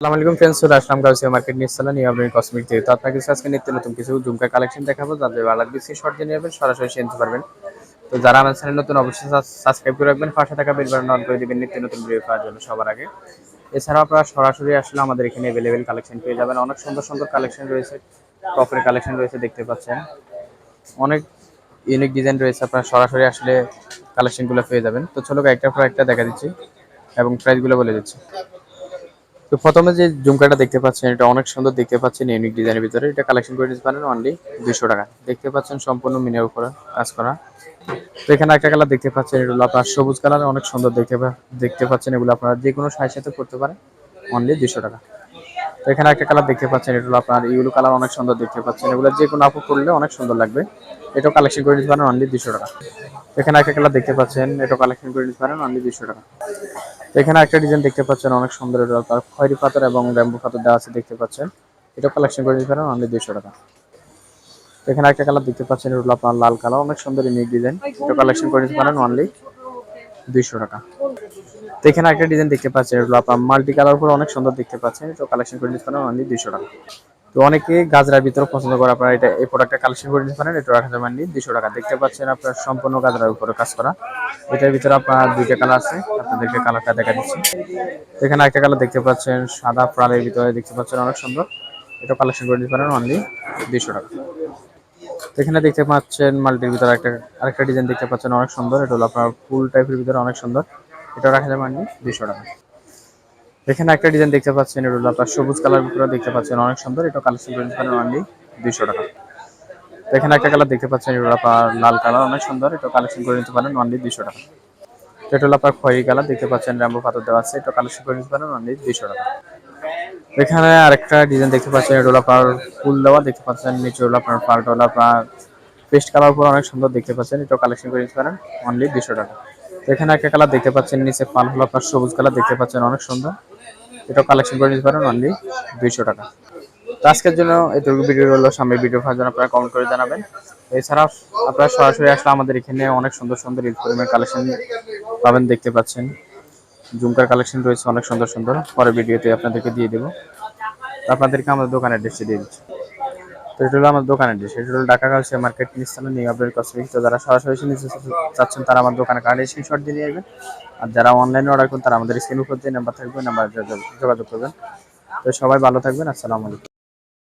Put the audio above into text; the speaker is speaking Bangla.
আসসালামু আলাইকুম ফ্রেন্ডস, চলে আসলাম গাউসিয়া মার্কেট নিয়ে সালা নিউ আপডেট কসমেটিক থেকে। তো আপনাকে আজকে নিত্য নতুন কিছু ঝুমকা কালেকশন দেখাবো, যাদের ভালো লাগবে সেই শর্ট দিয়ে নেবেন, সরাসরি কিনতে পারবেন। তো যারা আমার চ্যানেল নতুন অবশ্যই সাবস্ক্রাইব করে রাখবেন, পাশে থাকা বেল বাটন অন করে দিবেন নিত্য নতুন ভিডিও পাওয়ার জন্য সবার আগে। এছাড়াও আপনারা সরাসরি আসলে আমাদের এখানে অ্যাভেলেবেল কালেকশন পেয়ে যাবেন। অনেক সুন্দর সুন্দর কালেকশন রয়েছে, টপের কালেকশন রয়েছে, দেখতে পাচ্ছেন অনেক ইউনিক ডিজাইন রয়েছে। আপনারা সরাসরি আসলে কালেকশনগুলো পেয়ে যাবেন। তো চলো একটা পর একটা দেখা দিচ্ছি এবং প্রাইসগুলো বলে দিচ্ছি। তো প্রথমে যে ঝুমকাটা দেখতে পাচ্ছেন, এটা অনেক সুন্দর দেখতে পাচ্ছেন, ইউনিক ডিজাইনের ভিতরে। এটা কালেকশন করে নিতে পারেন অনলি 200 টাকা। দেখতে পাচ্ছেন সম্পূর্ণ মিনের উপরে কাজ করা। তো এখানে একটা কালার দেখতে পাচ্ছেন, এটা হলো আপনার সবুজ কালার, অনেক সুন্দর দেখতে পাচ্ছেন। এগুলো আপনারা যে কোনো সাইজের সাথে করতে পারেন অনলি 200 টাকা। তো এখানে একটা কালার দেখতে পাচ্ছেন, এটা হলো আপনার ইউলো কালার, অনেক সুন্দর দেখতে পাচ্ছেন। এগুলো যে কোনো আপু করলে অনেক সুন্দর লাগবে। এটাও কালেকশন করে নিতে পারেন অনলি 200 টাকা। এখানে একটা কালার দেখতে পাচ্ছেন, এটাও কালেকশন করে নিতে পারেন অনলি 200 টাকা। এখানে একটা ডিজাইন দেখতে পাচ্ছেন, অনেক সুন্দর, এটা তার খয়েরি পাথর এবং ব্যাম্বু পাথর দেওয়া আছে, দেখতে পাচ্ছেন। এটা কালেকশন করে দিতে পারেন অনলি 200 টাকা। এখানে একটা কালার দেখতে পাচ্ছেন, এটা হলো আপনার লাল কালার, অনেক সুন্দর ইউনিক ডিজাইন। এটা কালেকশন করে দিতে পারেন অনলি 200 টাকা। তো এখানে একটা ডিজাইন দেখতে পাচ্ছেন, এটা হলো আপনার মাল্টি কালার উপর, অনেক সুন্দর দেখতে পাচ্ছেন। এটা কালেকশন করে দিতে পারেন অনলি 200 টাকা। তো অনেকে গাজরার ভিতরে পছন্দ করে, আপনারা এটা এই প্রোডাক্টটা কালেকশন করে নিতে পারেন। এটা রাখা যাবে অনলি 200 টাকা। দেখতে পাচ্ছেন আপনার সম্পূর্ণ গাজরার উপরে কাজ করা। এটার ভিতরে আপনার দুইটা কালার আছে, আপনাদেরকে কালারটা দেখা দিচ্ছি। এখানে একটা কালার দেখতে পাচ্ছেন, সাদা প্রালের ভিতরে দেখতে পাচ্ছেন, অনেক সুন্দর। এটা কালেকশন করে দিতে পারেন অনলি 200 টাকা। এখানে দেখতে পাচ্ছেন মাল্টির ভিতরে আরেকটা ডিজাইন দেখতে পাচ্ছেন, অনেক সুন্দর। এটা হলো আপনার ফুল টাইপের ভিতরে, অনেক সুন্দর। এটা রাখা যাবে অনলি 200 টাকা। এখানে একটা ডিজাইন দেখতে পাচ্ছেন, এটা হলো আপনার সবুজ কালার ভিতরে দেখতে পাচ্ছেন, অনেক সুন্দর। এটা কালেকশন করে দিতে পারেন অনলি 200 টাকা। এখানে একটা কালার দেখতে পাচ্ছেন, এটা হলো আপনার লাল কালার, অনেক সুন্দর। এটা কালেকশন করে নিতে পারেন অনলি 200 টাকা। এটা হলো আপনার খয়েরি কালার, দেখতে পাচ্ছেন র্যাম্বো পাথর দেওয়া আছে। এটা কালেকশন করে নিতে পারেন অনলি 200 টাকা। এখানে আরেকটা ডিজাইন দেখতে পাচ্ছেন, এটা হলো আপনার ফুল দেওয়া, দেখতে পাচ্ছেন। নিচে হলো আপনার পার্ট হলো আপনার পেস্ট কালার উপর, অনেক সুন্দর দেখতে পাচ্ছেন। এটা কালেকশন করে নিতে পারেন অনলি 200 টাকা। তো এখানে একটা কালার দেখতে পাচ্ছেন, নিচে পাল হলো আপনার সবুজ কালার, দেখতে পাচ্ছেন, অনেক সুন্দর। এটা কালেকশন করে নিতে পারেন অনলি 200 টাকা। তো আজকের জন্য এতটুকু ভিডিও হলো। সামনের ভিডিও পাওয়ার জন্য আপনারা কমেন্ট করে জানাবেন। এছাড়া আপনারা সরাসরি আসলে আমাদের এখানে অনেক সুন্দর সুন্দর ইউনিফর্মের কালেকশন পাবেন, দেখতে পাচ্ছেন। ঝুমকার কালেকশন রয়েছে অনেক সুন্দর সুন্দর, পরে ভিডিওতে আপনাদেরকে দিয়ে দেবো। আপনাদেরকে আমাদের দোকানের অ্যাড্রেসটি দিয়ে দিচ্ছি। তো এটা হলো আমার দোকানের অ্যাড্রেস, এটা হলো ঢাকা গাউসিয়া মার্কেট নিস্তালা নিউ আপডেট কসমেটিক্স। তো যারা সরাসরি এসে নিতে চাচ্ছেন, তারা আমার দোকানে কার্ড স্ক্রিনশট দিয়ে নিয়ে আসবেন। আর যারা অনলাইনে অর্ডার করুন, তারা আমাদের স্ক্রিন উপর যে নাম্বার থাকবে, নাম্বার যোগাযোগ করবেন। তো সবাই ভালো থাকবেন। আসসালামু আলাইকুম।